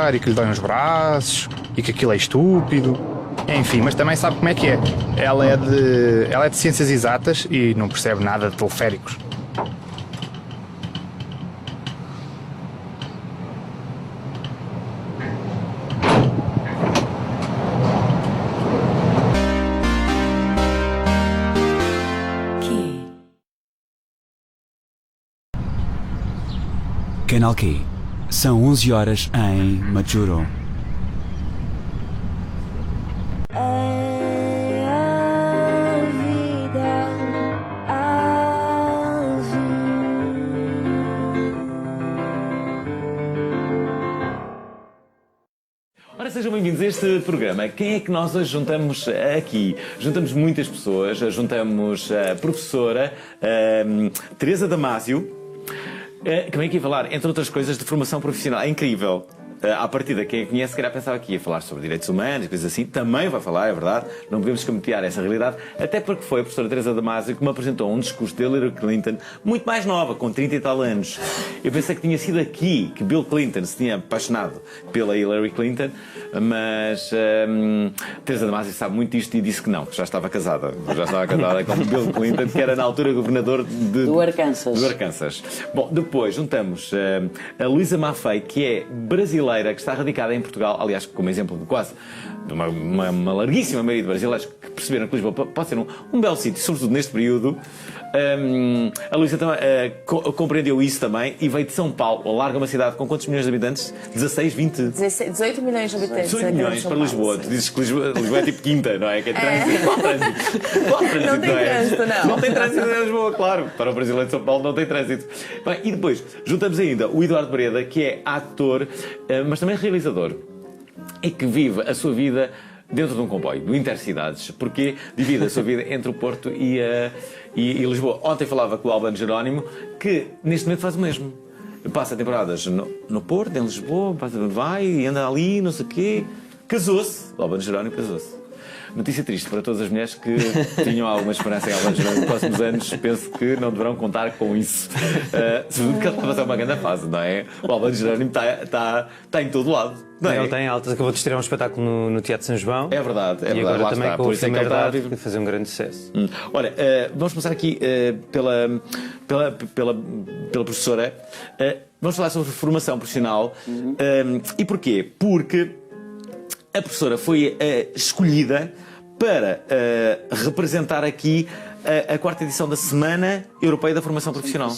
chorar e que lhe dói os braços e que aquilo é estúpido. Enfim, mas também sabe como é que é. Ela é de ciências exatas e não percebe nada de teleféricos. Canal Q. São 11 horas em Majuro. Ora, sejam bem-vindos a este programa. Quem é que nós hoje juntamos aqui? Juntamos muitas pessoas, juntamos a professora Teresa Damasio, que vem aqui falar, entre outras coisas, de formação profissional. É incrível. À partida, quem a conhece, se calhar pensava que ia falar sobre direitos humanos e coisas assim. Também vai falar, é verdade. Não podemos escamotear essa realidade. Até porque foi a professora Teresa Damasio que me apresentou um discurso de Hillary Clinton muito mais nova, com 30 e tal anos. Eu pensei que tinha sido aqui que Bill Clinton se tinha apaixonado pela Hillary Clinton, mas Teresa Damasio sabe muito disto e disse que não, que já estava casada. Já estava casada com Bill Clinton, que era na altura governador do Arkansas. Bom, depois juntamos a Luísa Maffei, que é brasileira, que está radicada em Portugal, aliás, como exemplo de quase de uma larguíssima maioria de brasileiros que perceberam que Lisboa pode ser um belo sítio, sobretudo neste período. A Luísa também compreendeu isso também e veio de São Paulo. Larga uma cidade com quantos milhões de habitantes? 16, 20? 18 milhões de habitantes. 18 milhões para Lisboa. Tu dizes que Lisboa é tipo quinta, não é? Que é trânsito. Qual trânsito? Não tem trânsito, não. Não tem trânsito em Lisboa, claro. Para o brasileiro de São Paulo não tem trânsito. Bem, e depois juntamos ainda o Eduardo Breda, que é ator, mas também realizador, e que vive a sua vida dentro de um comboio, do Intercidades, porque divide a sua vida entre o Porto e Lisboa. Ontem falava com o Albano Jerónimo, que neste momento faz o mesmo. Passa temporadas no Porto, em Lisboa, vai e anda ali, não sei o quê. Casou-se. O Albano Jerónimo casou-se. Notícia triste para todas as mulheres que tinham alguma esperança em Albano Jerónimo nos próximos anos. Penso que não deverão contar com isso. Sobretudo que ele está a passar uma grande fase, não é? O Albano Jerónimo está em todo lado. Não é? Ele tem altas, acabou de estrear um espetáculo no Teatro São João. É verdade, é e verdade. Agora Lá também está. com Por o isso é que ele está a fazer um grande sucesso. Olha, vamos começar aqui pela professora. Vamos falar sobre formação profissional. E porquê? Porque a professora foi escolhida para representar aqui a quarta edição da Semana Europeia da Formação Profissional.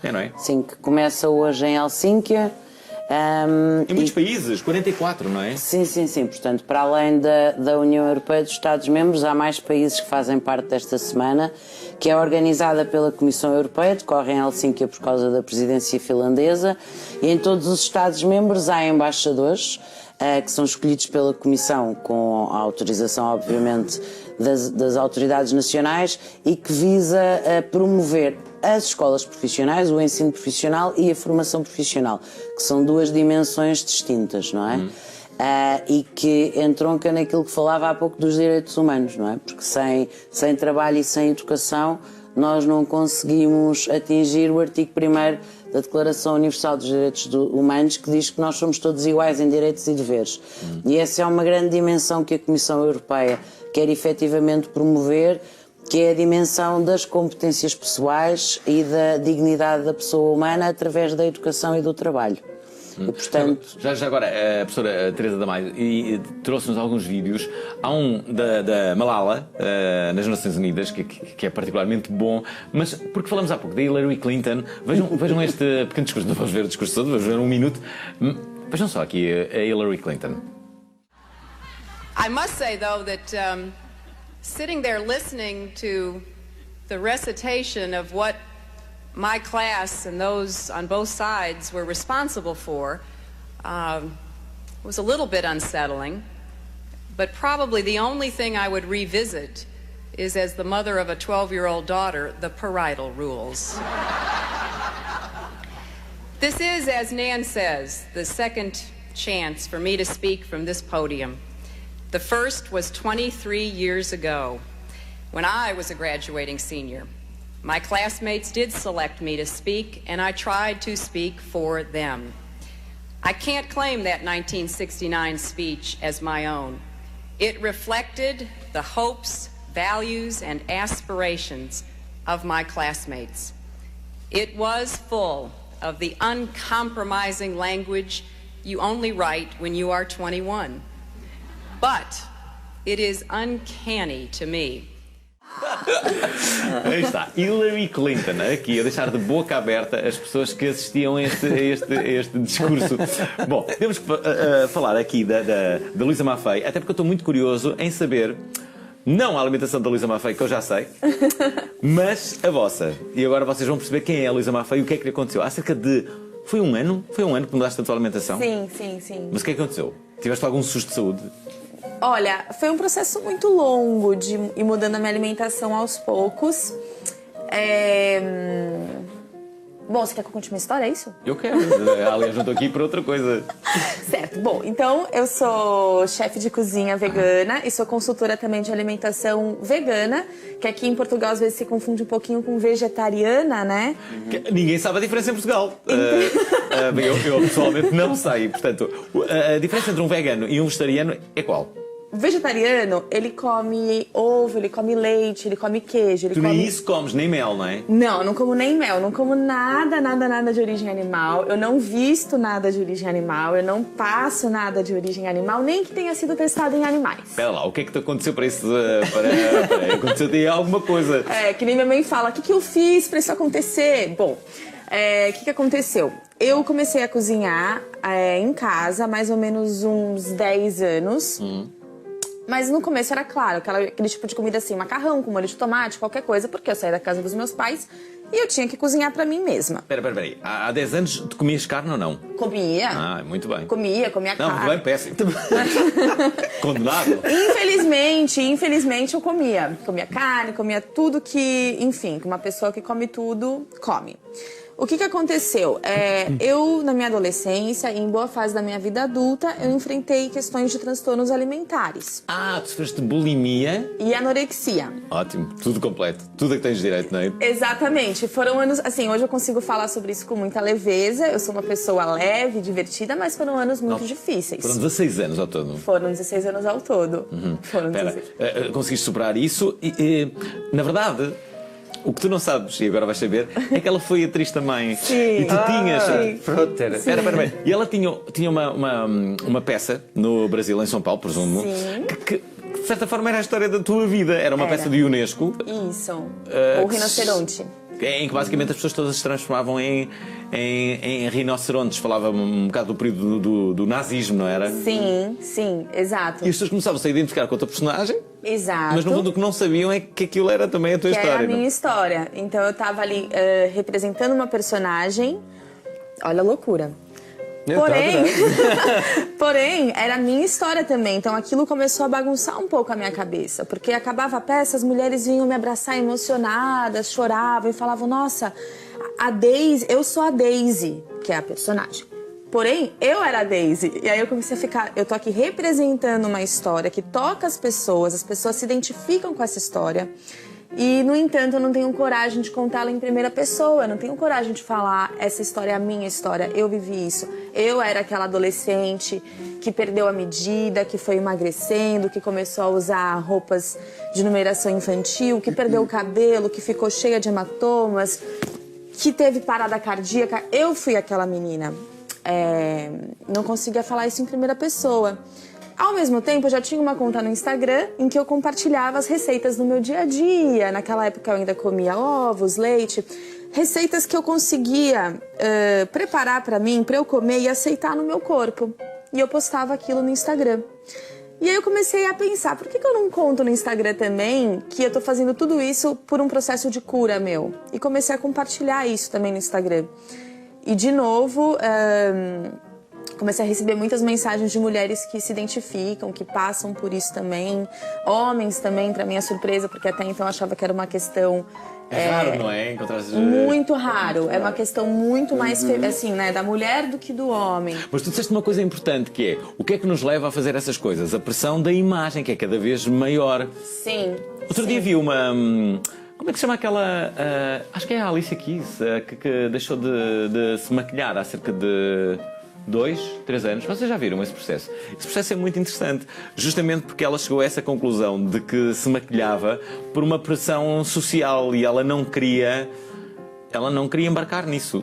É, não é? Sim, que começa hoje em Helsínquia. Em muitos países, 44, não é? Sim. Portanto, para além da União Europeia, dos Estados-membros, há mais países que fazem parte desta semana, que é organizada pela Comissão Europeia, decorre em Helsínquia por causa da presidência finlandesa, e em todos os Estados-membros há embaixadores, que são escolhidos pela Comissão com a autorização, obviamente, das autoridades nacionais, e que visa promover as escolas profissionais, o ensino profissional e a formação profissional, que são duas dimensões distintas, não é? E que entronca naquilo que falava há pouco dos direitos humanos, não é? Porque sem trabalho e sem educação nós não conseguimos atingir o artigo 1º da Declaração Universal dos Direitos Humanos, que diz que nós somos todos iguais em direitos e deveres. E essa é uma grande dimensão que a Comissão Europeia quer efetivamente promover, que é a dimensão das competências pessoais e da dignidade da pessoa humana através da educação e do trabalho. E, portanto... já agora, a professora Teresa Damasio trouxe-nos alguns vídeos. Há um da Malala, nas Nações Unidas, que é particularmente bom, mas porque falamos há pouco da Hillary Clinton, vejam este pequeno discurso, não vamos ver o discurso todo, vamos ver um minuto. Vejam só aqui a Hillary Clinton. I must say, though, that sitting there listening to the recitation of what my class and those on both sides were responsible for was a little bit unsettling, but probably the only thing I would revisit is, as the mother of a 12-year-old daughter, the parietal rules. This is, as Nan says, the second chance for me to speak from this podium. The first was 23 years ago, when I was a graduating senior. My classmates did select me to speak, and I tried to speak for them. I can't claim that 1969 speech as my own. It reflected the hopes, values, and aspirations of my classmates. It was full of the uncompromising language you only write when you are 21. But it is uncanny to me. Aí está, Hillary Clinton, aqui a deixar de boca aberta as pessoas que assistiam a este discurso. Bom, temos que falar aqui da Luísa Maffei, até porque eu estou muito curioso em saber, não a alimentação da Luísa Maffei, que eu já sei, mas a vossa. E agora vocês vão perceber quem é a Luísa Maffei e o que é que lhe aconteceu. Há cerca de... Foi um ano que mudaste a tua alimentação? Sim. Mas o que é que aconteceu? Tiveste algum susto de saúde? Olha, foi um processo muito longo de ir mudando a minha alimentação aos poucos. Bom, você quer que eu conte uma história, é isso? Eu quero. Aliás, eu estou aqui por outra coisa. Certo. Bom, então eu sou chefe de cozinha vegana e sou consultora também de alimentação vegana, que aqui em Portugal às vezes se confunde um pouquinho com vegetariana, né? Ninguém sabe a diferença em Portugal. Eu pessoalmente não sei. Portanto, a diferença entre um vegano e um vegetariano é qual? O vegetariano, ele come ovo, ele come leite, ele come queijo, Tu nem isso comes, nem mel, não é? Não como nem mel, não como nada de origem animal, eu não visto nada de origem animal, eu não passo nada de origem animal, nem que tenha sido testado em animais. Espera lá, o que é que te aconteceu para isso? Aconteceu-te alguma coisa? Que nem minha mãe fala, o que eu fiz para isso acontecer? Bom, o que aconteceu? Eu comecei a cozinhar em casa há mais ou menos uns 10 anos. Mas no começo era claro, aquele tipo de comida assim, macarrão com molho de tomate, qualquer coisa, porque eu saí da casa dos meus pais e eu tinha que cozinhar pra mim mesma. Espera aí. Há 10 anos tu comias carne ou não? Comia. Ah, muito bem. Comia carne. Não, bem, péssimo. Condenado. Infelizmente eu comia. Comia carne, comia tudo que, enfim, que uma pessoa que come tudo, come. O que aconteceu? Eu, na minha adolescência e em boa fase da minha vida adulta, eu enfrentei questões de transtornos alimentares. Ah, tu sofreste bulimia? E anorexia. Ótimo, tudo completo. Tudo a que tens direito, não é? Exatamente. Foram anos... Assim, hoje eu consigo falar sobre isso com muita leveza. Eu sou uma pessoa leve, divertida, mas foram anos muito difíceis. Foram 16 anos ao todo. Foram 16 anos ao todo. Foram 16. Conseguiste superar isso e, na verdade... O que tu não sabes, e agora vais saber, é que ela foi atriz também. Sim. E tu tinhas... Fronteira. Espera bem. E ela tinha uma peça no Brasil, em São Paulo, presumo, que de certa forma era a história da tua vida. Era uma peça do Unesco. Isso. O Rinoceronte. Em que basicamente as pessoas todas se transformavam em rinocerontes. Falava um bocado do período do nazismo, não era? Sim, exato. E as pessoas começavam -se a identificar com a tua personagem. Exato. Mas no fundo o que não sabiam é que aquilo era também a tua história. Era a minha história. Então eu tava ali representando uma personagem. Olha a loucura. Porém, era a minha história também. Então aquilo começou a bagunçar um pouco a minha cabeça. Porque acabava a peça, as mulheres vinham me abraçar emocionadas, choravam e falavam: nossa, a Daisy, eu sou a Daisy, que é a personagem. Porém, eu era a Daisy. E aí eu comecei a ficar... Eu tô aqui representando uma história que toca as pessoas se identificam com essa história. E, no entanto, eu não tenho coragem de contá-la em primeira pessoa. Eu não tenho coragem de falar: essa história é a minha história, eu vivi isso. Eu era aquela adolescente que perdeu a medida, que foi emagrecendo, que começou a usar roupas de numeração infantil, que perdeu o cabelo, que ficou cheia de hematomas, que teve parada cardíaca. Eu fui aquela menina. Não conseguia falar isso em primeira pessoa. Ao mesmo tempo, eu já tinha uma conta no Instagram em que eu compartilhava as receitas do meu dia a dia. Naquela época eu ainda comia ovos, leite, receitas que eu conseguia preparar pra mim, pra eu comer e aceitar no meu corpo. E eu postava aquilo no Instagram. E aí eu comecei a pensar: por que eu não conto no Instagram também que eu tô fazendo tudo isso por um processo de cura meu? E comecei a compartilhar isso também no Instagram. E de novo... comecei a receber muitas mensagens de mulheres que se identificam, que passam por isso também. Homens também, para minha surpresa, porque até então eu achava que era uma questão... É raro, não é? Encontrar... Muito raro. É uma questão muito mais, assim, né, da mulher do que do homem. Mas tu disseste uma coisa importante, que é: o que é que nos leva a fazer essas coisas? A pressão da imagem, que é cada vez maior. Sim. Outro dia vi uma... Como é que se chama aquela... acho que é a Alicia Keys, que deixou de se maquilhar há cerca de... 2, 3 anos. Vocês já viram esse processo? Esse processo é muito interessante, justamente porque ela chegou a essa conclusão de que se maquilhava por uma pressão social e ela não queria embarcar nisso.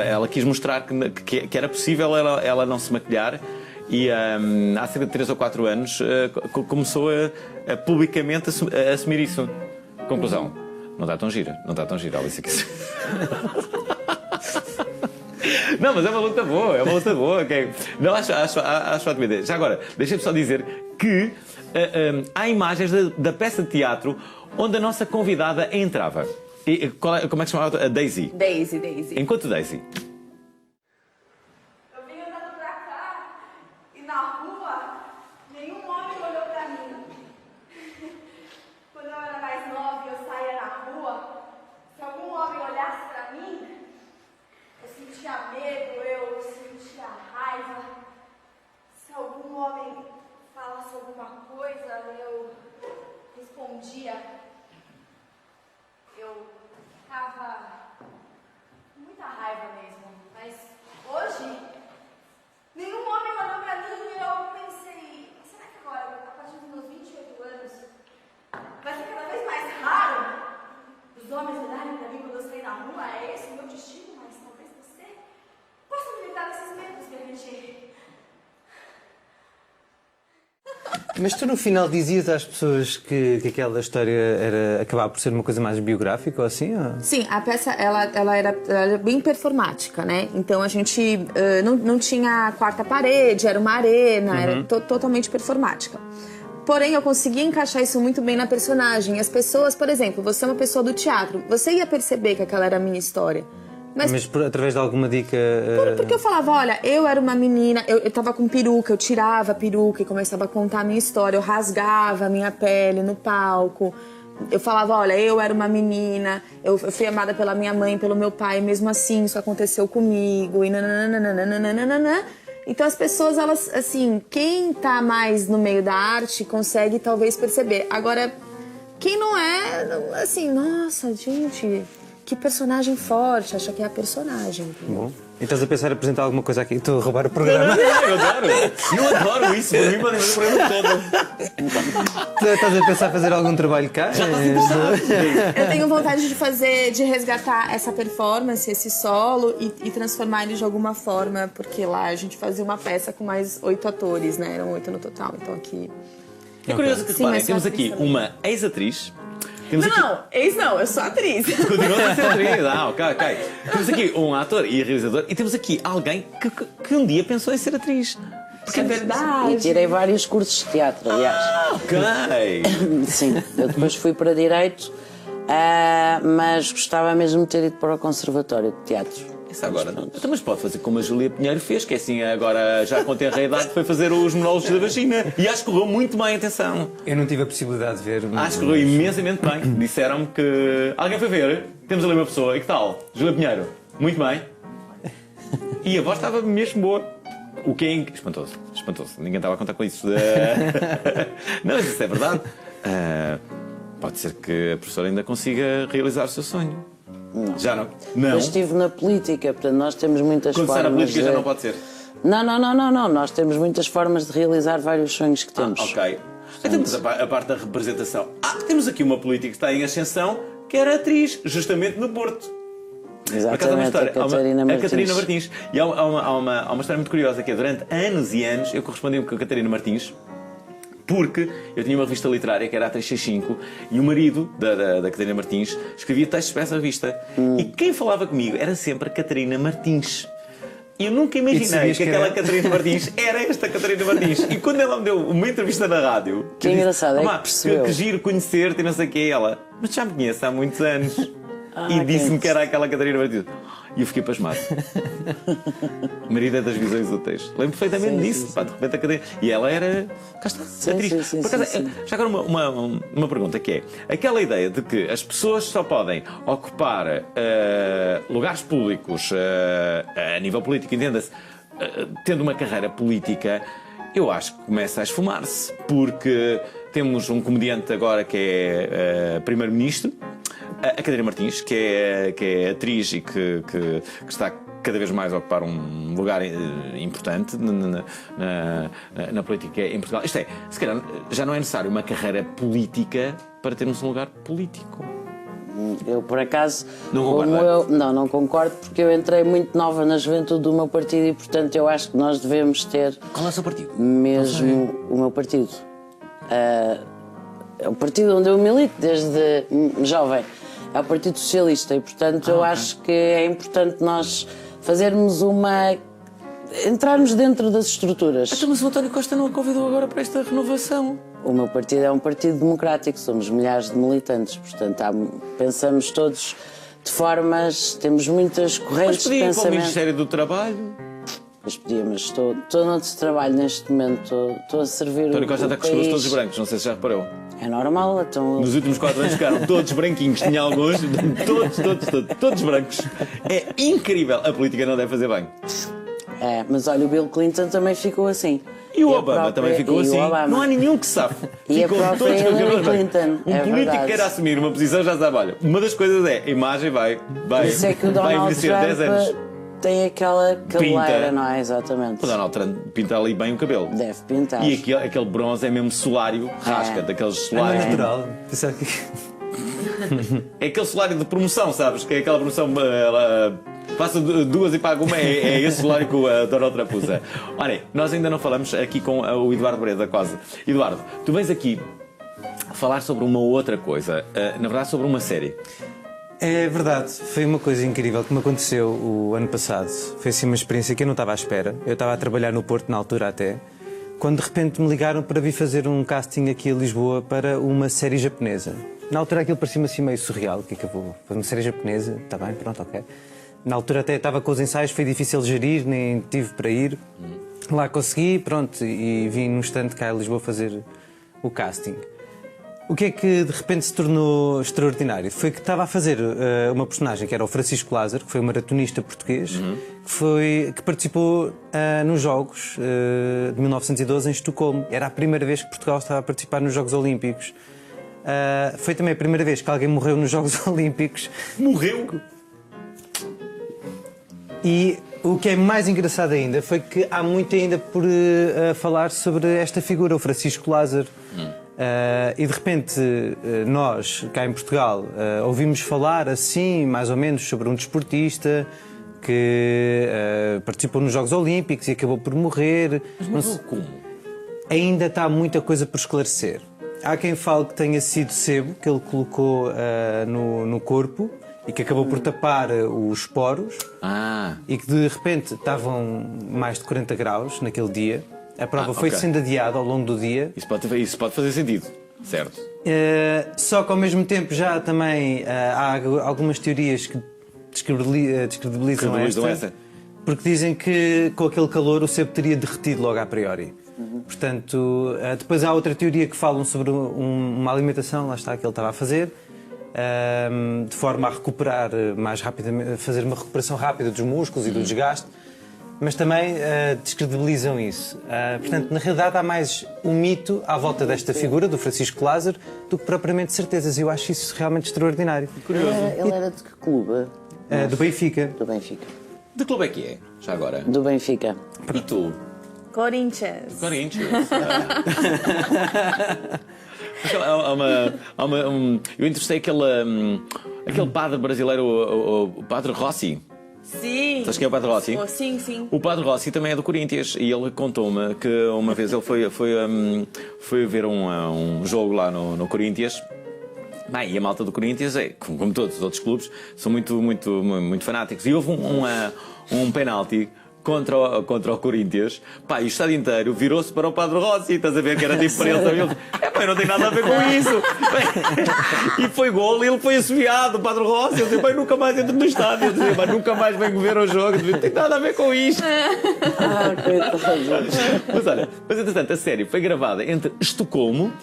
Ela quis mostrar que era possível ela não se maquilhar e há cerca de 3 ou 4 anos começou a publicamente a assumir isso. Conclusão, não está tão gira, Alice Keys. Não, mas é uma luta boa, ok? Não, acho ótima ideia. Já agora, deixem-me só dizer que há imagens da peça de teatro onde a nossa convidada entrava. E, como é que se chamava? A Daisy. Daisy. Enquanto Daisy. Eu vim andando pra cá e na rua nenhum homem olhou pra mim. Quando eu era mais nova e eu saía na rua, se algum homem olhasse pra mim, eu sentia medo, eu sentia raiva. Se algum homem falasse alguma coisa, eu respondia. Eu ficava com muita raiva mesmo. Mas hoje, nenhum homem olhou pra mim e eu pensei, será que agora, a partir dos meus 28 anos, vai ser cada vez mais raro os homens olharem pra mim quando eu sair na rua? É esse o meu destino, mas talvez você possa me livrar desses medos que a gente... Mas tu no final dizias às pessoas que aquela história acabava por ser uma coisa mais biográfica ou assim? Ou? Sim, a peça ela era bem performática, né? Então a gente não tinha quarta parede, era uma arena, era totalmente performática. Porém, eu conseguia encaixar isso muito bem na personagem. As pessoas, por exemplo, você é uma pessoa do teatro, você ia perceber que aquela era a minha história. Mas através de alguma dica... Porque eu falava, olha, eu era uma menina, eu tava com peruca, eu tirava a peruca e começava a contar a minha história, eu rasgava a minha pele no palco. Eu falava, olha, eu era uma menina, eu fui amada pela minha mãe, pelo meu pai, mesmo assim, isso aconteceu comigo, e nananana. Então as pessoas, elas, assim, quem tá mais no meio da arte consegue talvez perceber. Agora, quem não é, assim, nossa, gente... Que personagem forte, acha que é a personagem. Bom. E estás a pensar em apresentar alguma coisa aqui? Estou a roubar o programa. Eu adoro isso, para mim podem ver o programa todo. Estás a pensar em fazer algum trabalho cá? Eu tenho vontade de resgatar essa performance, esse solo e transformar ele de alguma forma, porque lá a gente fazia uma peça com mais 8 atores, né? Eram 8 no total, então aqui... É curioso que, reparem, temos aqui uma ex-atriz. Não, eu sou atriz. Continuas a ser atriz. Ok. Temos aqui um ator e realizador e temos aqui alguém que um dia pensou em ser atriz. Porque é verdade. E tirei vários cursos de teatro, aliás. Ok. Sim, eu depois fui para Direito, mas gostava mesmo de ter ido para o Conservatório de Teatro. Isso agora. Mas pode fazer como a Júlia Pinheiro fez, que é assim, agora já com tenra idade foi fazer os monólogos da vagina. E acho que correu muito bem, atenção. Eu não tive a possibilidade de ver. Acho que correu imensamente bem. Disseram-me que... Alguém foi ver? Temos ali uma pessoa. E que tal? Júlia Pinheiro. Muito bem. E a voz estava mesmo boa. O que é espantoso. Ninguém estava a contar com isso. Não, mas isso é verdade. Pode ser que a professora ainda consiga realizar o seu sonho. Não. Já não? Não. Eu estive na política, portanto nós temos muitas formas. Quando formas. na política já não pode ser? Não. Nós temos muitas formas de realizar vários sonhos que temos. Ok. Então, mas a parte da representação. Temos aqui uma política que está em ascensão, que era atriz, justamente no Porto. Exatamente, a Catarina Martins. E há uma história muito curiosa, que é durante anos e anos eu correspondi com a Catarina Martins, porque eu tinha uma revista literária que era a 365 e o marido da Catarina Martins escrevia textos para essa revista. E quem falava comigo era sempre a Catarina Martins. E eu nunca imaginei que aquela Catarina Martins era esta Catarina Martins. E quando ela me deu uma entrevista na rádio, que engraçado, é que percebeu. Que giro conhecer-te e não sei o que, ela, mas já me conhece há muitos anos. E disse-me que era aquela Catarina Martins. E eu fiquei pasmado. Marido das visões úteis. Lembro perfeitamente disso. Pá, de repente a Catarina. E ela era. Cá está, atriz. Por acaso, já agora uma pergunta que é: aquela ideia de que as pessoas só podem ocupar lugares públicos a nível político, entenda-se, tendo uma carreira política, eu acho que começa a esfumar-se. Porque temos um comediante agora que é primeiro-ministro. A Catarina Martins, que é atriz e que está cada vez mais ocupar um lugar importante na política em Portugal. Isto é, se calhar já não é necessário uma carreira política para termos um lugar político. Eu, por acaso, não concordo, porque eu entrei muito nova na juventude do meu partido e, portanto, eu acho que nós devemos ter... Qual é o seu partido? Mesmo o meu partido. É o partido onde eu milito desde jovem. É o Partido Socialista e, portanto, eu acho que é importante nós fazermos entrarmos dentro das estruturas. Então, mas o António Costa não a convidou agora para esta renovação? O meu partido é um partido democrático, somos milhares de militantes, portanto, pensamos todos de formas, temos muitas correntes de pensamento. Para o Ministério do Trabalho? Mas podia, mas estou noutro trabalho neste momento, estou a servir António Costa está com os cabelos todos brancos, não sei se já reparou. É normal, então... Nos últimos 4 anos ficaram todos branquinhos, tinha alguns, todos brancos. É incrível, a política não deve fazer bem. É, mas olha, o Bill Clinton também ficou assim. E o Obama também ficou assim. Não há nenhum que safe. E a própria Hillary Clinton. Um político que quer assumir uma posição já sabe, olha, uma das coisas é a imagem vai isso é que o Donald envelhecer 10 anos. Trump tem aquela cabeleira, não é? Exatamente. O Donald Trump pinta ali bem o cabelo. Deve pintar. E aquele bronze é mesmo solário, rasca, daqueles solários. É natural. É aquele solário de promoção, sabes? Que é aquela promoção. Faço 2 e pago uma, é esse salário que o Donald Trump usa. Olha, nós ainda não falamos aqui com o Eduardo Breda, quase. Eduardo, tu vens aqui falar sobre uma outra coisa, na verdade sobre uma série. É verdade, foi uma coisa incrível que me aconteceu o ano passado. Foi assim uma experiência que eu não estava à espera. Eu estava a trabalhar no Porto, na altura até, quando de repente me ligaram para vir fazer um casting aqui a Lisboa para uma série japonesa. Na altura aquilo parecia-me assim meio surreal, o que é que eu vou fazer uma série japonesa? Está bem, pronto, ok. Na altura até estava com os ensaios, foi difícil gerir, nem tive para ir. Lá consegui, pronto, e vim num instante cá a Lisboa fazer o casting. O que é que de repente se tornou extraordinário? Foi que estava a fazer uma personagem que era o Francisco Lázaro, que foi um maratonista português, que participou nos Jogos de 1912 em Estocolmo. Era a primeira vez que Portugal estava a participar nos Jogos Olímpicos. Foi também a primeira vez que alguém morreu nos Jogos Olímpicos. Morreu? E o que é mais engraçado ainda foi que há muito ainda por falar sobre esta figura, o Francisco Lázaro. E de repente nós, cá em Portugal, ouvimos falar assim, mais ou menos, sobre um desportista que participou nos Jogos Olímpicos e acabou por morrer. Mas morreu como? Ainda está muita coisa por esclarecer. Há quem fale que tenha sido sebo que ele colocou no corpo e que acabou por tapar os poros e que de repente estavam mais de 40 graus naquele dia. A prova foi sendo adiada ao longo do dia. Isso pode fazer sentido, certo? Só que ao mesmo tempo já também há algumas teorias que descredibilizam esta. Porque dizem que com aquele calor o sebo teria derretido logo a priori. Portanto, depois há outra teoria que falam sobre uma alimentação, lá está, que ele estava a fazer, de forma a recuperar mais rapidamente, fazer uma recuperação rápida dos músculos e do desgaste, mas também descredibilizam isso. Portanto, na realidade há mais um mito à volta desta figura, do Francisco Lázaro, do que propriamente certezas. Eu acho isso realmente extraordinário. Ele era de que clube? Do Benfica. Do Benfica. De que clube é que é, já agora? Do Benfica. E tu? Corinthians. Corinthians. Eu entrevistei aquele padre brasileiro, o Padre Rossi. Sim. Sabes quem é o Padre Rossi? Sim, sim. O Padre Rossi também é do Corinthians e ele contou-me que uma vez ele foi ver um jogo lá no Corinthians. Bem, e a malta do Corinthians, como todos os outros clubes, são muito fanáticos. E houve um penalti contra o Corinthians, pá, e o estádio inteiro virou-se para o Padre Rossi, estás a ver que era tipo para ele também. Pá, não tem nada a ver com isso. E foi gol e ele foi assobiado, o Padre Rossi. Eu disse, pá, nunca mais entro no estádio. Eu disse, pá, nunca mais venho ver o jogo. Não tem nada a ver com isto. Mas olha, entretanto, a série foi gravada entre Estocolmo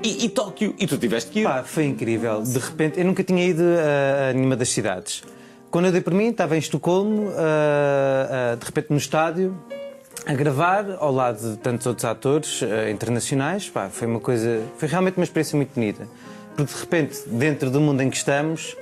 e Tóquio, e tu tiveste que ir. Pá, foi incrível. De repente, eu nunca tinha ido a nenhuma das cidades. Quando eu dei por mim, estava em Estocolmo, de repente no estádio, a gravar, ao lado de tantos outros atores internacionais. Pá, foi realmente uma experiência muito bonita. Porque de repente, dentro do mundo em que estamos,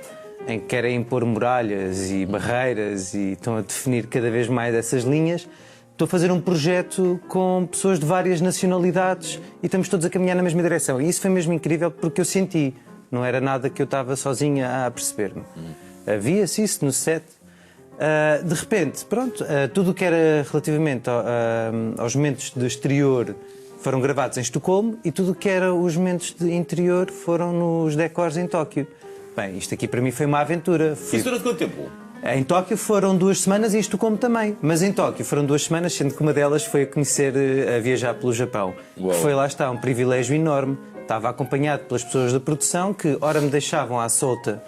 em que querem impor muralhas e barreiras e estão a definir cada vez mais essas linhas. Estou a fazer um projeto com pessoas de várias nacionalidades e estamos todos a caminhar na mesma direção. E isso foi mesmo incrível porque eu senti, não era nada que eu estava sozinha a perceber-me. Havia-se isso no set. De repente, pronto, tudo o que era relativamente aos momentos de exterior foram gravados em Estocolmo e tudo o que era os momentos de interior foram nos decors em Tóquio. Bem, isto aqui para mim foi uma aventura. Isso durante quanto tempo? Em Tóquio foram 2 semanas e em Estocolmo também. Mas em Tóquio foram 2 semanas, sendo que uma delas foi a viajar pelo Japão. Uau. Que foi, lá está, um privilégio enorme. Estava acompanhado pelas pessoas da produção que ora me deixavam à solta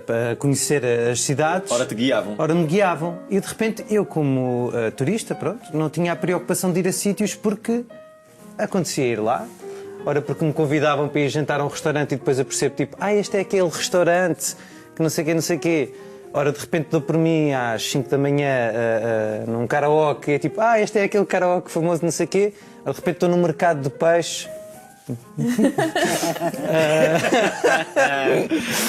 para conhecer as cidades. Ora te guiavam. Ora me guiavam. E de repente eu, como turista, pronto, não tinha a preocupação de ir a sítios porque acontecia ir lá. Ora porque me convidavam para ir jantar a um restaurante e depois eu percebo tipo, este é aquele restaurante que não sei o quê, não sei o quê. Ora de repente dou por mim às 5 da manhã num karaoke e é tipo, este é aquele karaoke famoso não sei o quê. Ora de repente estou no mercado de peixe.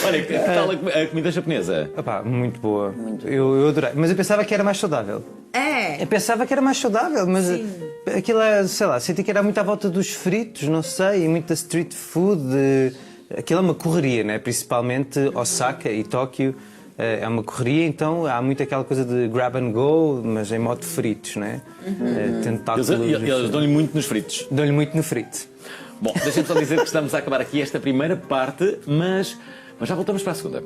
Olha, que tal a comida japonesa? Muito boa. Eu adorei. Mas eu pensava que era mais saudável. É. Eu pensava que era mais saudável, mas aquilo é, sei lá, senti que era muito à volta dos fritos, não sei, e muita street food. Aquilo é uma correria, né? Principalmente Osaka e Tóquio. É uma correria, então há muito aquela coisa de grab and go, mas em modo fritos, né? Tentáculos. Eles dão-lhe muito nos fritos. Dão-lhe muito no frito. Bom, deixem-me só dizer que estamos a acabar aqui esta primeira parte, mas já voltamos para a segunda.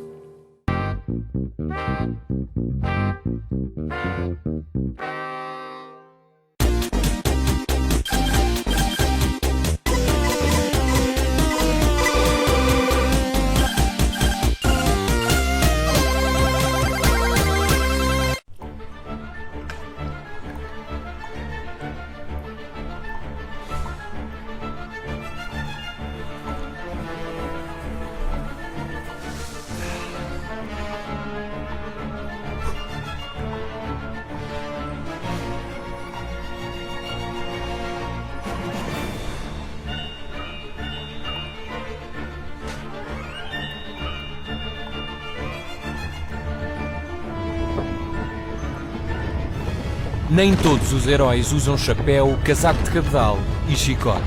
Nem todos os heróis usam chapéu, casaco de cabedal e chicote.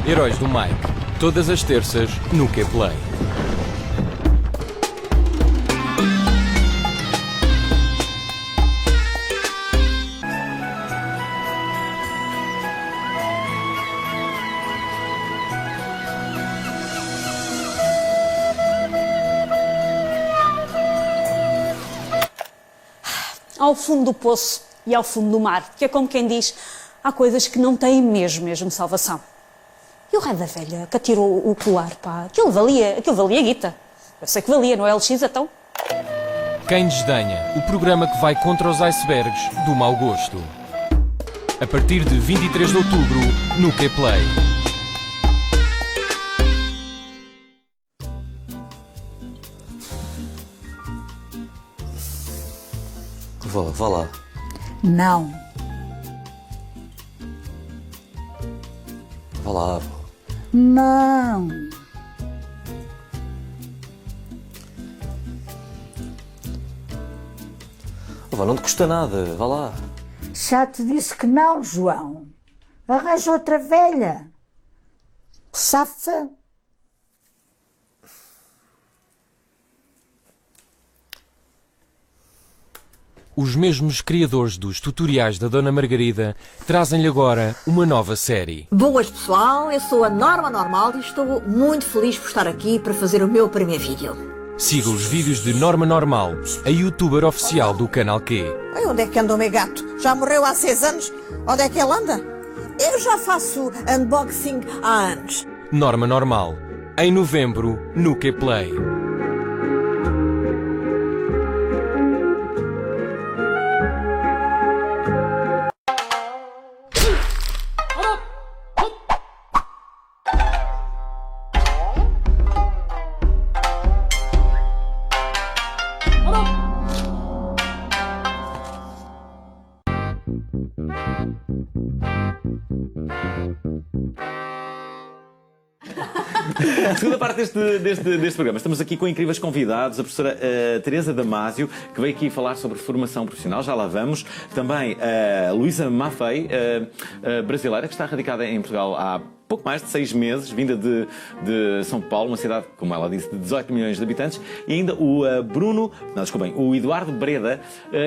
Heróis do Mike, todas as terças no Qplay. Ao fundo do poço e ao fundo do mar, que é como quem diz, há coisas que não têm mesmo salvação. E o raio da velha que atirou o colar, pá, aquilo valia guita. Eu sei que valia, no LX então. Quem desdenha, o programa que vai contra os icebergs do mau gosto. A partir de 23 de outubro, no Qplay. Vá lá. Não. Vá lá, avó. Não. Avó, não te custa nada. Vá lá. Já te disse que não, João. Arranja outra velha. Safa. Os mesmos criadores dos tutoriais da Dona Margarida trazem-lhe agora uma nova série. Boas pessoal, eu sou a Norma Normal e estou muito feliz por estar aqui para fazer o meu primeiro vídeo. Siga os vídeos de Norma Normal, a youtuber oficial do Canal Q. Onde é que anda o meu gato? Já morreu há 6 anos? Onde é que ele anda? Eu já faço unboxing há anos. Norma Normal, em novembro, no Qplay. Segunda parte deste programa. Estamos aqui com incríveis convidados. A professora Teresa Damásio, que veio aqui falar sobre formação profissional. Já lá vamos. Também a Luísa Maffei, brasileira, que está radicada em Portugal há pouco mais de 6 meses, vinda de São Paulo, uma cidade, como ela disse, de 18 milhões de habitantes. E ainda o o Eduardo Breda,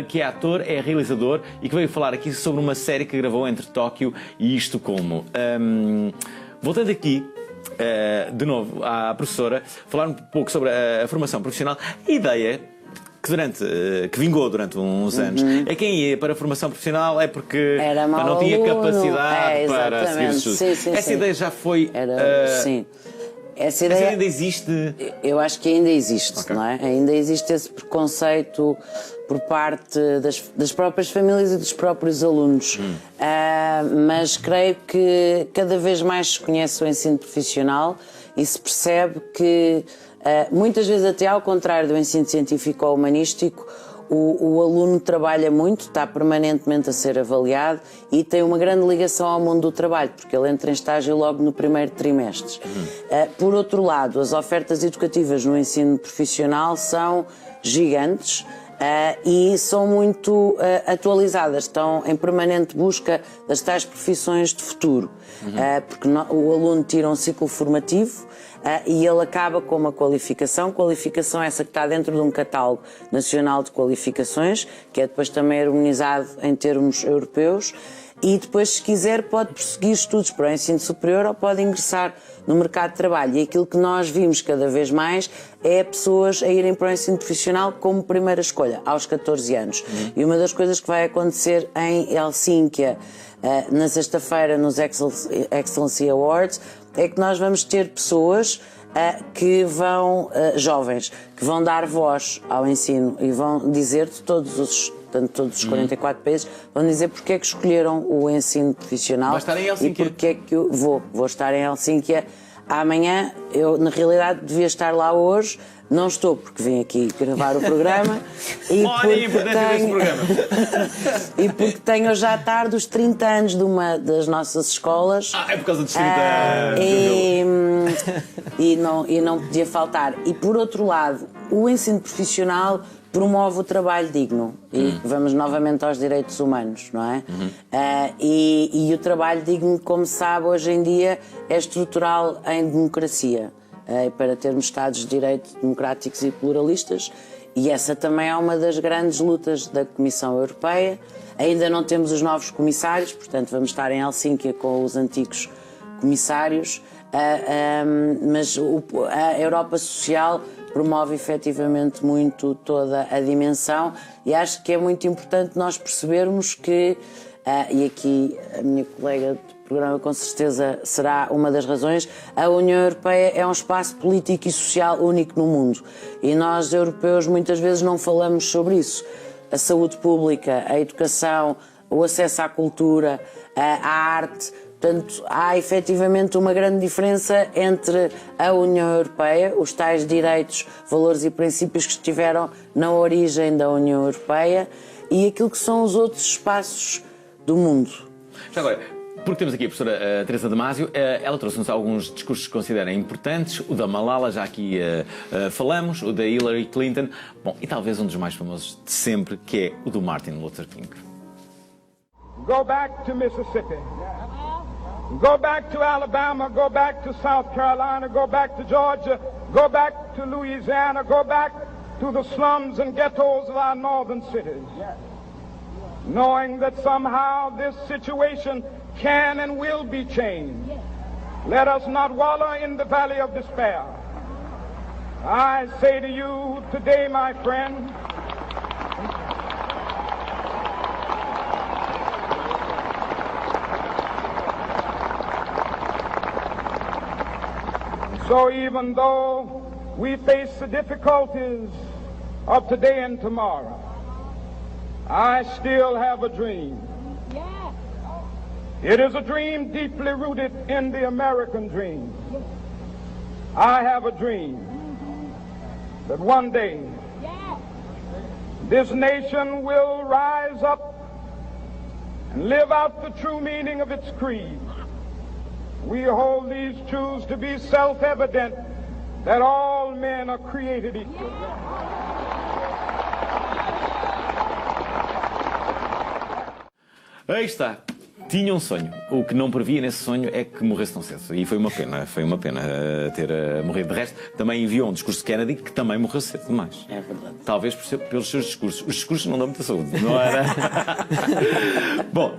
que é ator, é realizador e que veio falar aqui sobre uma série que gravou entre Tóquio e Estocolmo. Voltando aqui, de novo, à professora, falar um pouco sobre a formação profissional. A ideia que vingou durante uns anos é quem ia para a formação profissional é porque não tinha capacidade para seguir os estudos. Essa ideia já foi... Sim. Essa ideia ainda existe? Eu acho que ainda existe, não é? Ainda existe esse preconceito por parte das próprias famílias e dos próprios alunos. Mas creio que cada vez mais se conhece o ensino profissional e se percebe que, muitas vezes até ao contrário do ensino científico ou humanístico, o aluno trabalha muito, está permanentemente a ser avaliado e tem uma grande ligação ao mundo do trabalho, porque ele entra em estágio logo no primeiro trimestre. Por outro lado, as ofertas educativas no ensino profissional são gigantes e são muito atualizadas, estão em permanente busca das tais profissões de futuro, porque o aluno tira um ciclo formativo e ele acaba com uma qualificação essa que está dentro de um catálogo nacional de qualificações, que é depois também harmonizado em termos europeus, e depois, se quiser, pode prosseguir estudos para o ensino superior ou pode ingressar no mercado de trabalho. E aquilo que nós vimos cada vez mais é pessoas a irem para o ensino profissional como primeira escolha, aos 14 anos. E uma das coisas que vai acontecer em Helsínquia, na sexta-feira, nos Excellency Awards, é que nós vamos ter pessoas que vão, jovens, que vão dar voz ao ensino e vão dizer de todos os 44 países, vão dizer porque é que escolheram o ensino profissional. Vai estar em Helsínquia? E porque é que eu vou estar em Helsínquia amanhã. Eu, na realidade, devia estar lá hoje. Não estou, porque vim aqui gravar o programa. E porque tenho hoje à tarde os 30 anos de uma das nossas escolas. É por causa dos 30 anos. E não podia faltar. E por outro lado, o ensino profissional promove o trabalho digno. E vamos novamente aos direitos humanos, não é? E o trabalho digno, como se sabe, hoje em dia é estrutural em democracia. Para termos Estados de Direito democráticos e pluralistas, e essa também é uma das grandes lutas da Comissão Europeia. Ainda não temos os novos comissários, portanto vamos estar em Helsínquia com os antigos comissários, mas a Europa Social promove efetivamente muito toda a dimensão, e acho que é muito importante nós percebermos que, e aqui a minha colega de programa com certeza será uma das razões, a União Europeia é um espaço político e social único no mundo, e nós europeus muitas vezes não falamos sobre isso. A saúde pública, a educação, o acesso à cultura, à arte. Portanto, há efetivamente uma grande diferença entre a União Europeia, os tais direitos, valores e princípios que estiveram na origem da União Europeia, e aquilo que são os outros espaços do mundo. Já agora, porque temos aqui a professora Teresa Damásio, ela trouxe-nos alguns discursos que considera importantes, o da Malala, já aqui falamos, o da Hillary Clinton, bom, e talvez um dos mais famosos de sempre, que é o do Martin Luther King. Go back to Mississippi. Go back to Alabama, go back to South Carolina, go back to Georgia, go back to Louisiana, go back to the slums and ghettos of our northern cities. Knowing that somehow this situation can and will be changed. Let us not wallow in the valley of despair. I say to you today, my friend, so even though we face the difficulties of today and tomorrow, I still have a dream. It is a dream deeply rooted in the American dream. I have a dream that one day this nation will rise up and live out the true meaning of its creed. we hold these truths to be self-evident, that all men are created equal. Aí está. Tinha um sonho. O que não previa nesse sonho é que morresse tão cedo. E foi uma pena ter morrido. De resto, também enviou um discurso de Kennedy que também morreu cedo demais. É verdade. Talvez pelos seus discursos. Os discursos não dão muita saúde, não era? Bom,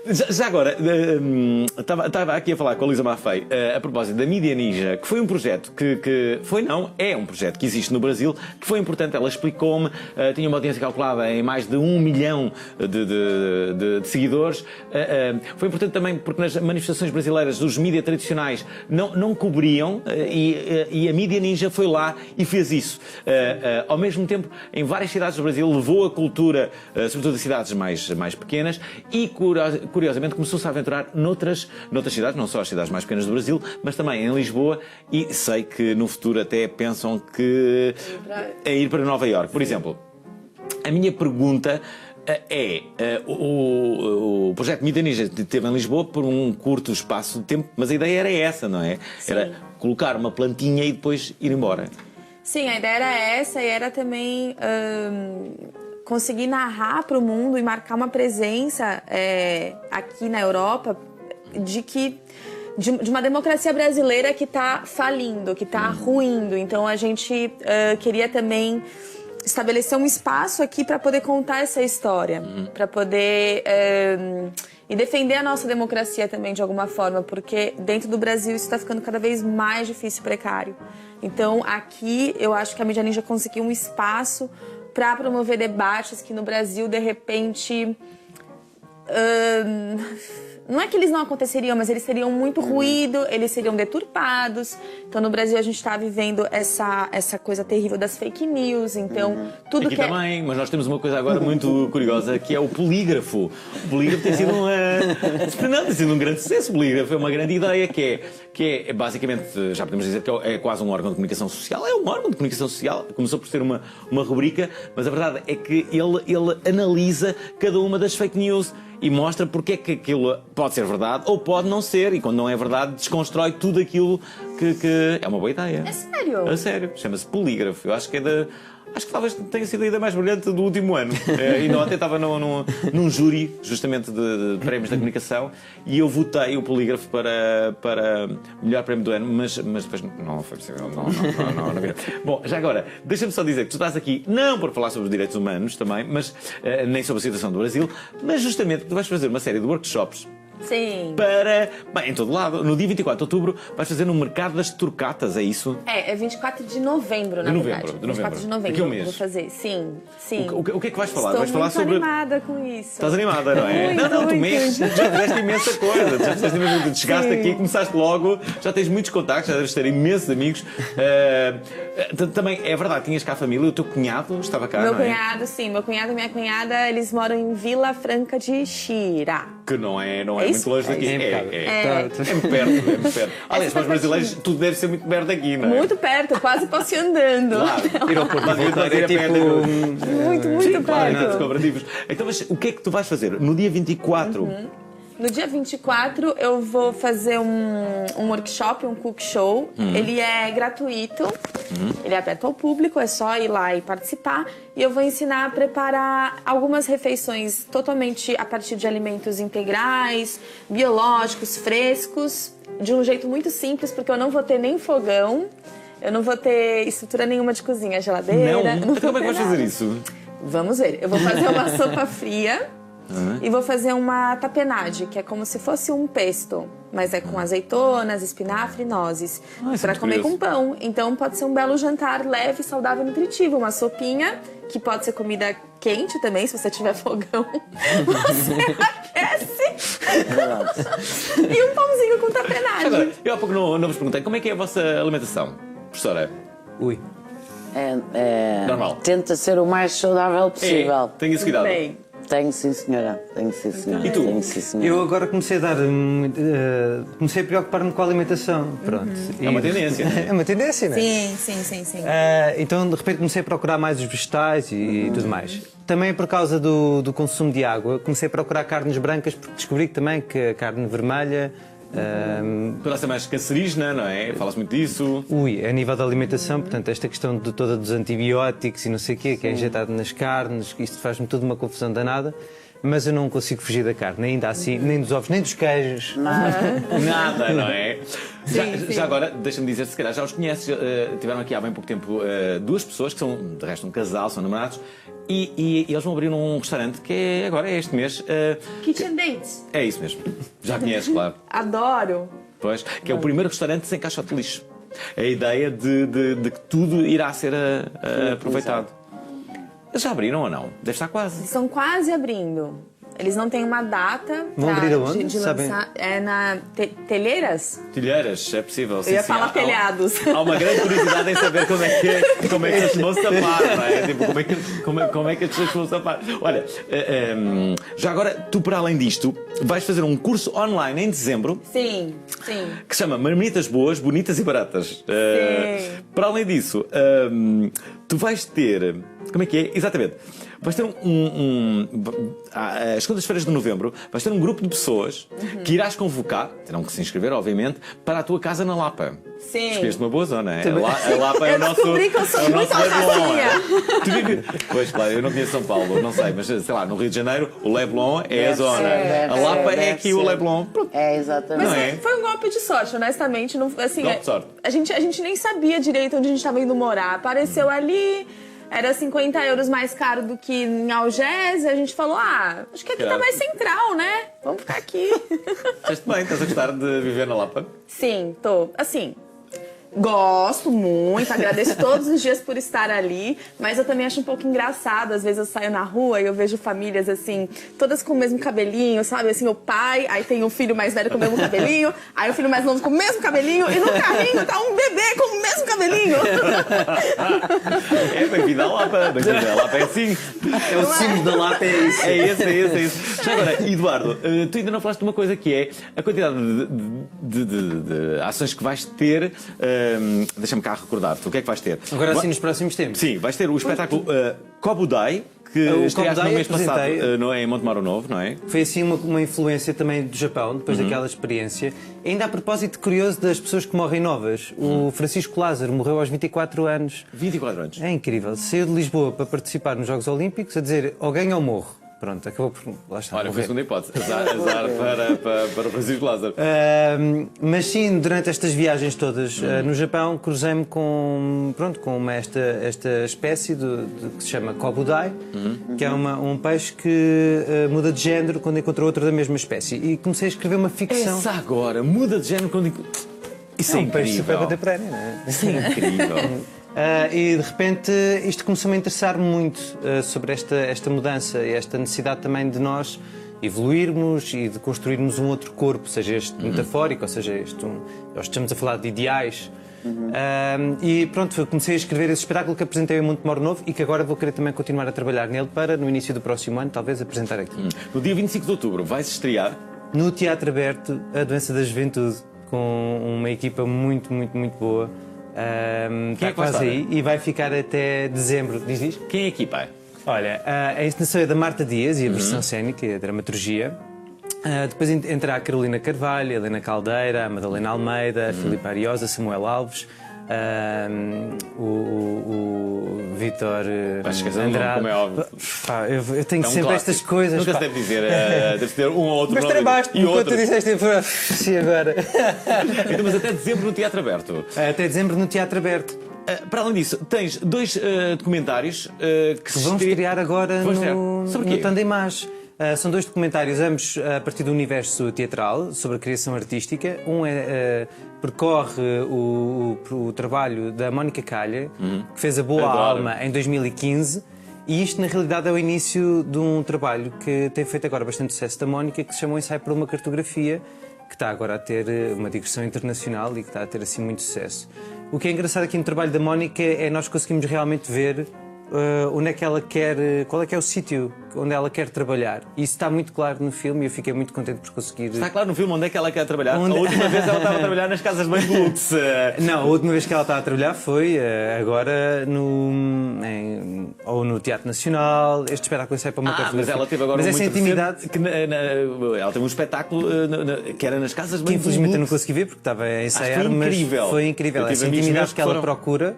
já agora, estava aqui a falar com a Lisa Maffei a propósito da Mídia Ninja, que foi um projeto é um projeto que existe no Brasil, que foi importante. Ela explicou-me, tinha uma audiência calculada em mais de 1 milhão de seguidores. Foi importante também porque nas manifestações brasileiras os mídias tradicionais não cobriam e a Mídia Ninja foi lá e fez isso. Ao mesmo tempo, em várias cidades do Brasil, levou a cultura, sobretudo as cidades mais pequenas, e curiosamente começou-se a aventurar noutras cidades, não só as cidades mais pequenas do Brasil, mas também em Lisboa, e sei que no futuro até pensam que ir para Nova Iorque. Por exemplo, a minha pergunta o projeto Mídia Ninja esteve em Lisboa por um curto espaço de tempo, mas a ideia era essa, não é? Sim. Era colocar uma plantinha e depois ir embora. Sim, a ideia era essa, e era também conseguir narrar para o mundo e marcar uma presença aqui na Europa de uma democracia brasileira que está falindo, que está ruindo. Então a gente queria também estabelecer um espaço aqui para poder contar essa história, para poder e defender a nossa democracia também de alguma forma, porque dentro do Brasil isso está ficando cada vez mais difícil e precário. Então aqui eu acho que a Mídia Ninja conseguiu um espaço para promover debates que no Brasil de repente não é que eles não aconteceriam, mas eles teriam muito ruído, eles seriam deturpados. Então, no Brasil, a gente está vivendo essa coisa terrível das fake news. Então, tudo aqui que também, mas nós temos uma coisa agora muito curiosa, que é o polígrafo. O polígrafo tem sido tem sido um grande sucesso. O polígrafo é uma grande ideia, que é basicamente, já podemos dizer que é quase um órgão de comunicação social. É um órgão de comunicação social. Começou por ser uma rubrica, mas a verdade é que ele analisa cada uma das fake news e mostra porque é que aquilo pode ser verdade ou pode não ser, e quando não é verdade desconstrói tudo aquilo que é uma boa ideia. É sério? É sério. Chama-se polígrafo. Eu acho que acho que talvez tenha sido a ideia mais brilhante do último ano. E não, até estava num júri, justamente, de prémios da comunicação, e eu votei o polígrafo para melhor prémio do ano, mas depois não foi possível. Não virou. Bom, já agora, deixa-me só dizer que tu estás aqui não por falar sobre os direitos humanos também, mas nem sobre a situação do Brasil, mas justamente que tu vais fazer uma série de workshops. Sim. Em todo lado. No dia 24 de outubro vais fazer no Mercado das Turcatas, é isso? É 24 de novembro, na verdade. 24 de novembro. Daqui a um mês. Vou fazer, sim. O que é que vais falar? Estou vais falar sobre... animada com isso. Estás animada, não é? Muito, tu muito. já fizeste imensa coisa. Chegaste aqui, começaste logo, já tens muitos contactos, já deves ter imensos amigos. Também, é verdade, tinhas cá a família, o teu cunhado estava cá, Meu não é? cunhado, sim. Meu cunhado e minha cunhada, eles moram em Vila Franca de Xira. Que não é muito longe daqui. É muito perto. Aliás, para os brasileiros, tudo deve ser muito perto daqui, não é? Muito perto, quase posso ir andando. Claro. Ir ao Porto é tipo... Muito perto. Cooperativos. Então, mas o que é que tu vais fazer no dia 24? No dia 24, eu vou fazer um workshop, um cook show. Ele é gratuito, ele é aberto ao público, é só ir lá e participar. E eu vou ensinar a preparar algumas refeições totalmente a partir de alimentos integrais, biológicos, frescos, de um jeito muito simples, porque eu não vou ter nem fogão, eu não vou ter estrutura nenhuma de cozinha, geladeira. Não? Então como é que vais fazer isso? Vamos ver. Eu vou fazer uma sopa fria. E vou fazer uma tapenade, que é como se fosse um pesto, mas é com azeitonas, espinafre e nozes, para comer com pão. Então pode ser um belo jantar leve, saudável e nutritivo. Uma sopinha, que pode ser comida quente também, se você tiver fogão. Você aquece. E um pãozinho com tapenade. Agora, eu há pouco não vos perguntei, como é que é a vossa alimentação, professora? Normal. Tenta ser o mais saudável possível. Tenho esse cuidado. Tenho, sim, senhora. E tu? Tenho, sim, senhora. Eu agora comecei a preocupar-me com a alimentação. Pronto. É uma tendência. É uma tendência, não é? Sim. Então, de repente, comecei a procurar mais os vegetais e tudo mais. Também por causa do consumo de água, comecei a procurar carnes brancas, porque descobri também que a carne vermelha Tu ser mais cancerígena, não é? Fala-se muito disso. A nível da alimentação, portanto, esta questão de toda dos antibióticos e não sei o quê, que é injetado nas carnes, isto faz-me toda uma confusão danada. Mas eu não consigo fugir da carne, ainda assim, nem dos ovos, nem dos queijos. Nada, não é? Já agora, deixa-me dizer, se calhar já os conheces, tiveram aqui há bem pouco tempo duas pessoas, que são, de resto, um casal, são namorados, e eles vão abrir um restaurante que é este mês. Kitchen Dates. É isso mesmo. Já conheces, claro. Adoro. Pois, que é o primeiro restaurante sem caixote de lixo. A ideia de que tudo irá ser aproveitado. Eles já abriram ou não? Deve estar quase. Estão quase abrindo. Eles não têm uma data. Vão abrir aonde? De lançar. É na Telheiras? Telheiras, é possível. Eu ia falar telhados. Há uma grande curiosidade em saber como é que eles vão safar, não é? Tipo, como é que as pessoas vão safar? Olha, já agora, tu, para além disto, vais fazer um curso online em dezembro. Sim. Que se chama Marmitas Boas, Bonitas e Baratas. Para além disso, tu vais ter... Como é que é? Exatamente. Vais ter às segundas-feiras de novembro, vais ter um grupo de pessoas que irás convocar, terão que se inscrever, obviamente, para a tua casa na Lapa. Sim. Escolheste uma boa zona, é? A Lapa é o nosso. Eu descobri que eu sou muito Leblon. Pois, claro, eu não conheço São Paulo, não sei, mas sei lá, no Rio de Janeiro, o Leblon é a zona. A Lapa é aqui o Leblon. É, exatamente. Mas foi um golpe de sorte, honestamente. Não, assim, golpe de sorte. A gente nem sabia direito onde a gente estava indo morar. Apareceu ali. Era 50 euros mais caro do que em Algés, e a gente falou, acho que aqui tá mais central, né? Vamos ficar aqui. Estás bem, estás a gostar de viver na Lapa? Sim, tô. Assim, gosto muito, agradeço todos os dias por estar ali, mas eu também acho um pouco engraçado. Às vezes eu saio na rua e eu vejo famílias assim, todas com o mesmo cabelinho, sabe? Assim, o pai, aí tem o filho mais velho com o mesmo cabelinho, aí o filho mais novo com o mesmo cabelinho, e no carrinho tá um bebê com o mesmo cabelinho. Bem-vindo à Lapa, bem-vindo à Lapa, é assim. É o símbolo da Lapa, é isso. É esse. Já agora, Eduardo, tu ainda não falaste de uma coisa que é a quantidade de ações que vais ter. Deixa-me cá recordar-te, o que é que vais ter? Agora assim nos próximos tempos. Sim, vais ter o espetáculo Kobudai, que estreaste no mês passado em Montemoro Novo, não é? Foi assim uma influência também do Japão, depois daquela experiência. Ainda a propósito curioso das pessoas que morrem novas, o Francisco Lázaro morreu aos 24 anos. 24 anos? É incrível. Saiu de Lisboa para participar nos Jogos Olímpicos a dizer ou ganho ou morro. Pronto, acabou por... Lá está. Olha, foi a segunda hipótese. Azar para o Francisco Lázaro. Mas sim, durante estas viagens todas no Japão, cruzei-me com esta espécie que se chama Kobudai, que é um peixe que muda de género quando encontra outro da mesma espécie. E comecei a escrever uma ficção. Essa agora, muda de género quando... Isso é um peixe super incrível. contemporâneo, não é? Isso é incrível. E de repente isto começou-me a interessar muito sobre esta mudança e esta necessidade também de nós evoluirmos e de construirmos um outro corpo, seja este metafórico, ou seja nós estamos a falar de ideais. E pronto, comecei a escrever esse espetáculo que apresentei em Montemoro Novo e que agora vou querer também continuar a trabalhar nele para, no início do próximo ano, talvez apresentar aqui. No dia 25 de outubro vais estrear? No Teatro Aberto, A Doença da Juventude, com uma equipa muito, muito, muito boa. Está quase aí e vai ficar até dezembro. Diz? Quem é a equipa? Olha, a encenação é da Marta Dias e a versão cénica, a dramaturgia. Depois entrará a Carolina Carvalho, a Helena Caldeira, a Madalena Almeida, a Filipe Ariosa, Samuel Alves, o Vítor Andrade. Como é óbvio. Eu tenho sempre estas coisas. Nunca se deve dizer, deve ter um ou outro. Mas trabalhaste enquanto tu disseste e agora. Então, mas até dezembro no Teatro Aberto. Até dezembro no Teatro Aberto. Para além disso, tens dois documentários que vão estrear agora no Tandemás. São dois documentários, ambos a partir do universo teatral, sobre a criação artística. Um percorre o trabalho da Mónica Calha, que fez A Boa Alma em 2015. E isto, na realidade, é o início de um trabalho que tem feito agora bastante sucesso da Mónica, que se chama O Ensaio para uma Cartografia, que está agora a ter uma digressão internacional e que está a ter assim muito sucesso. O que é engraçado aqui no trabalho da Mónica é nós conseguimos realmente ver onde é que ela quer, qual é que é o sítio onde ela quer trabalhar. E isso está muito claro no filme e eu fiquei muito contente por conseguir... Está claro no filme onde é que ela quer trabalhar? A última vez ela estava a trabalhar nas casas bem de luxo. Não, a última vez que ela estava a trabalhar foi agora ou no Teatro Nacional. Este espetáculo sai para uma coisa. Mas ela teve agora essa intimidade... ela teve um espetáculo que era nas casas bem de luxo. Infelizmente eu não consegui ver porque estava a ensaiar, mas foi incrível. Essa intimidade que ela procura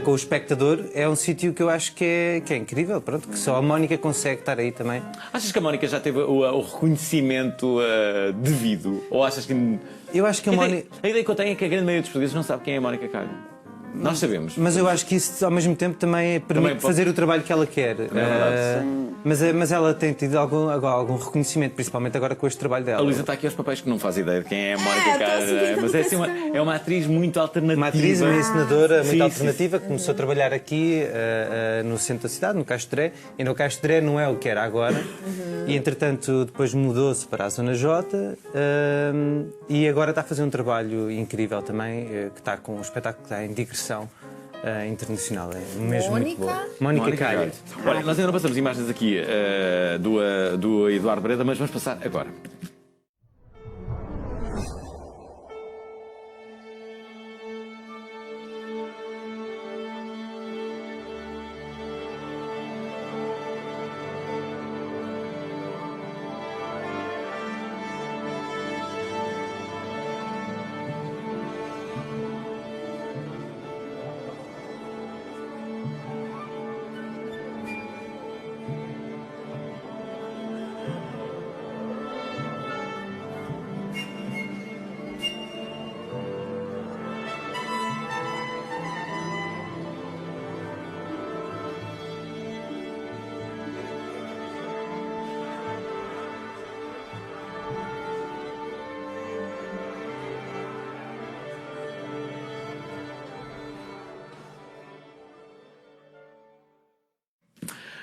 com o espectador é um sítio que eu acho que é incrível, pronto, que só a Mónica consegue estar aí também. Achas que a Mónica já teve o reconhecimento devido? Ou achas que... Eu acho que a Mónica... A ideia que eu tenho é que a grande maioria dos portugueses não sabe quem é a Mónica Carmo. Nós sabemos. Mas eu acho que isso, ao mesmo tempo, também permite fazer o trabalho que ela quer. Mas ela tem tido algum reconhecimento, principalmente agora com este trabalho dela. A Luísa está aqui aos papéis que não faz ideia de quem é a Mónica Carmo. Mas é, assim, é uma atriz muito alternativa. Uma atriz, uma encenadora muito alternativa, que começou a trabalhar aqui no centro da cidade, no Castro Dré. E no Castro Dré não é o que era agora. E, entretanto, depois mudou-se para a Zona J. E agora está a fazer um trabalho incrível também, que está com um espetáculo que está em digressão internacional. É mesmo muito boa. Mónica Calha. Olha, nós ainda não passamos imagens aqui do Eduardo Breda, mas vamos passar agora.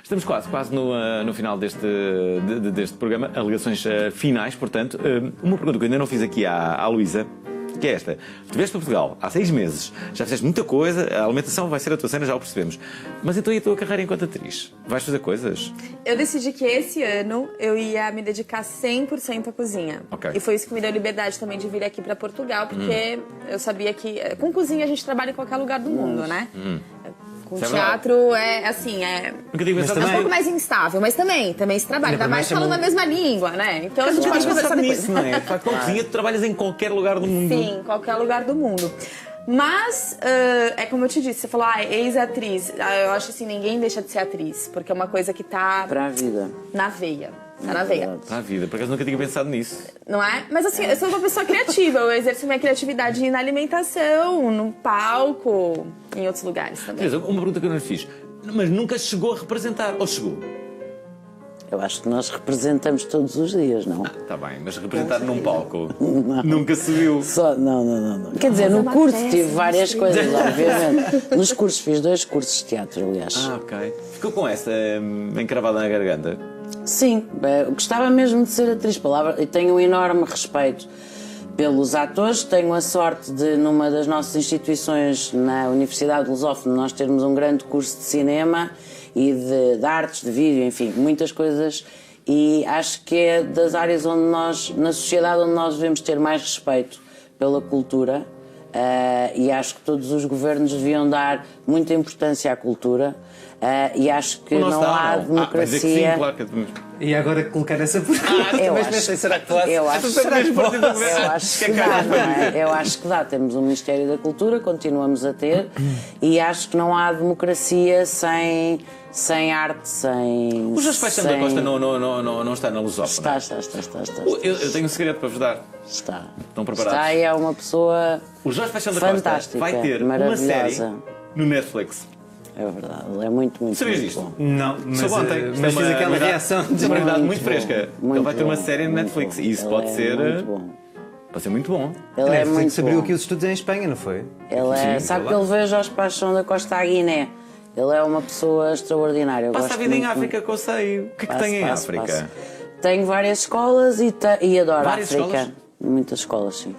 Estamos quase no final deste programa, alegações finais, portanto. Uma pergunta que eu ainda não fiz aqui à Luísa, que é esta. Tu vieste para Portugal há 6 meses, já fizeste muita coisa, a alimentação vai ser a tua cena, já o percebemos. Mas então e a tua carreira enquanto atriz? Vais fazer coisas? Eu decidi que esse ano eu ia me dedicar 100% à cozinha. Okay. E foi isso que me deu liberdade também de vir aqui para Portugal, porque eu sabia que com cozinha a gente trabalha em qualquer lugar do mundo, né? Com teatro é assim, é um pouco mais instável, mas também se trabalha, ainda mais falando a mesma língua, né? Então a gente pode conversar depois. Não é? Com cozinha tu trabalhas em qualquer lugar do mundo. Sim, em qualquer lugar do mundo. Mas, é como eu te disse, você falou, ex-atriz. Eu acho assim, ninguém deixa de ser atriz, porque é uma coisa que tá... Pra vida. Na veia. Tá na veia. Para a vida, porque eu nunca tinha pensado nisso. Não é? Mas assim, eu sou uma pessoa criativa. Eu exerço minha criatividade na alimentação, no palco, em outros lugares também. Uma pergunta que eu não lhe fiz. Mas nunca chegou a representar, ou chegou? Eu acho que nós representamos todos os dias, não? Está bem, mas representar num palco nunca subiu. Não. Quer dizer, no curso tive várias coisas, obviamente. Nos cursos, fiz 2 cursos de teatro, aliás. Ok. Ficou com essa encravada na garganta? Sim, gostava mesmo de ser atriz. E tenho um enorme respeito pelos atores. Tenho a sorte de, numa das nossas instituições, na Universidade de Lusófona, nós termos um grande curso de cinema e de artes, de vídeo, enfim, muitas coisas. E acho que é das áreas onde nós, na sociedade, onde nós devemos ter mais respeito pela cultura. E acho que todos os governos deviam dar muita importância à cultura. E acho que não há democracia. Sim, claro que... E agora colocar essa pergunta. Será que posso? Eu acho que dá, não é? Eu acho que dá. Temos um Ministério da Cultura, continuamos a ter, e acho que não há democracia sem arte, sem... O Jorge Paixão da Costa não está na Lusófona? Está. Eu tenho um segredo para vos dar. Está. Estão preparados? Está e é uma pessoa o Jorge Paixão da fantástica, Costa vai ter uma série no Netflix. É verdade, ele é muito Sabias disto? bom. Não, mas ontem mas fiz aquela reação de uma verdade muito fresca. Ele vai ter uma série no Netflix e isso pode ser... muito bom. Pode ser muito bom. Ele é muito abriu bom. aqui os estudos em Espanha, não foi? Sabe que ele veio Jorge Paixão da Costa à Guiné. Ele é uma pessoa extraordinária. Passa a vida em África que eu sei. O que é que tem em África? Tenho várias escolas e adoro várias África. Escolas? Muitas escolas, sim.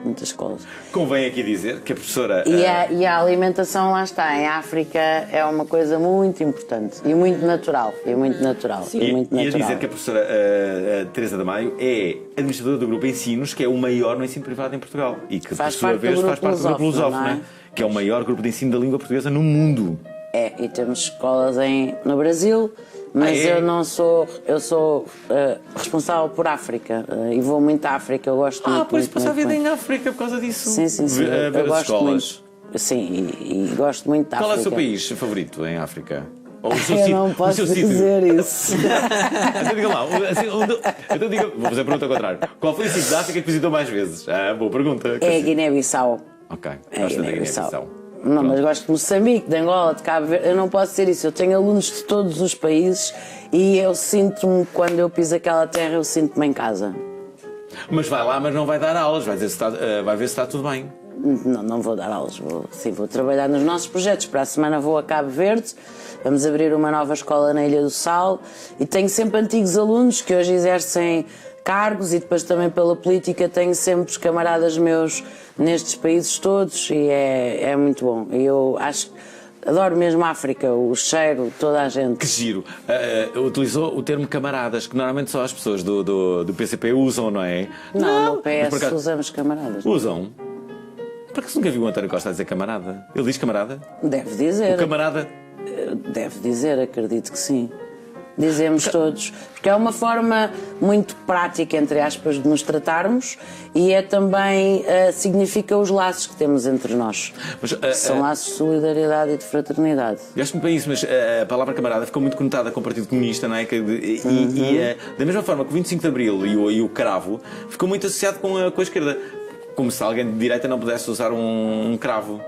muitas escolas. Convém aqui dizer que a professora... E a alimentação, lá está, em África é uma coisa muito importante e muito natural. E a dizer que a professora Teresa da Maio é administradora do grupo Ensinos, que é o maior no ensino privado em Portugal. E que, por sua vez, faz parte do grupo Lusófono, que é o maior grupo de ensino da língua portuguesa no mundo. E temos escolas no Brasil, mas eu sou responsável por África e vou muito à África, eu gosto muito. Por isso passa a vida em África, por causa disso. Sim. Ver Eu as gosto escolas. muito. Sim, e gosto muito da África. Qual é o seu país favorito em África? Ou o seu Eu não posso dizer isso. Então diga lá, vou fazer a pergunta ao contrário. Qual foi o sítio da África que visitou mais vezes? Boa pergunta. É a Guiné-Bissau. Ok, gosto da Guiné-Bissau. Não, mas gosto de Moçambique, de Angola, de Cabo Verde. Eu não posso dizer isso. Eu tenho alunos de todos os países e eu sinto-me, quando eu piso aquela terra, eu sinto-me em casa. Mas vai lá, mas não vai dar aulas, vai ver se está tudo bem. Não vou dar aulas, vou trabalhar nos nossos projetos. Para a semana vou a Cabo Verde, vamos abrir uma nova escola na Ilha do Sal e tenho sempre antigos alunos que hoje exercem cargos e depois também pela política tenho sempre os camaradas meus nestes países todos e é muito bom. E eu adoro mesmo a África, o cheiro, toda a gente. Que giro. Utilizou o termo camaradas, que normalmente só as pessoas do PCP usam, não é? Não, no PS usamos camaradas. Usam? Por que nunca viu o António Costa a dizer camarada? Ele diz camarada? Deve dizer. O camarada? Deve dizer, acredito que sim. Dizemos todos. Porque é uma forma muito prática, entre aspas, de nos tratarmos e também significa os laços que temos entre nós. São laços de solidariedade e de fraternidade. Gosto-me bem isso, mas a palavra camarada ficou muito conotada com o Partido Comunista, não é? Da mesma forma que o 25 de Abril e o cravo ficou muito associado com a esquerda. Como se alguém de direita não pudesse usar um cravo.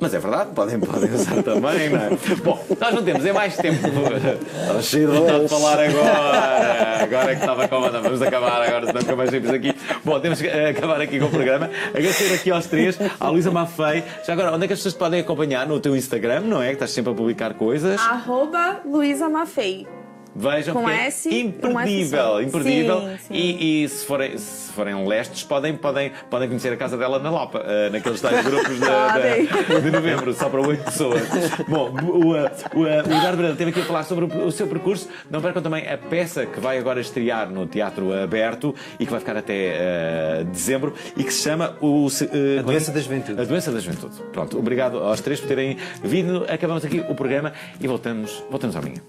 Mas é verdade, podem usar também, não é? Bom, nós não temos, mais tempo. Estava cheio de vontade de falar agora. Agora é que estava com a banda. Vamos acabar agora, senão fica mais simples aqui. Bom, temos que acabar aqui com o programa. Agradecer aqui aos três, à Luísa Maffei. Já agora, onde é que as pessoas te podem acompanhar? No teu Instagram, não é? Que estás sempre a publicar coisas. @Luísa Maffei. Vejam, com porque S, é imperdível. Sim. E se forem lestes, podem conhecer a casa dela na Lapa, naqueles tais grupos de novembro, só para 8 pessoas. Bom, o Eduardo Brandão teve aqui a falar sobre o seu percurso. Não percam também a peça que vai agora estrear no Teatro Aberto e que vai ficar até dezembro e que se chama A Doença da Juventude. A Doença da Juventude. Pronto, obrigado aos três por terem vindo. Acabamos aqui o programa e voltamos amanhã.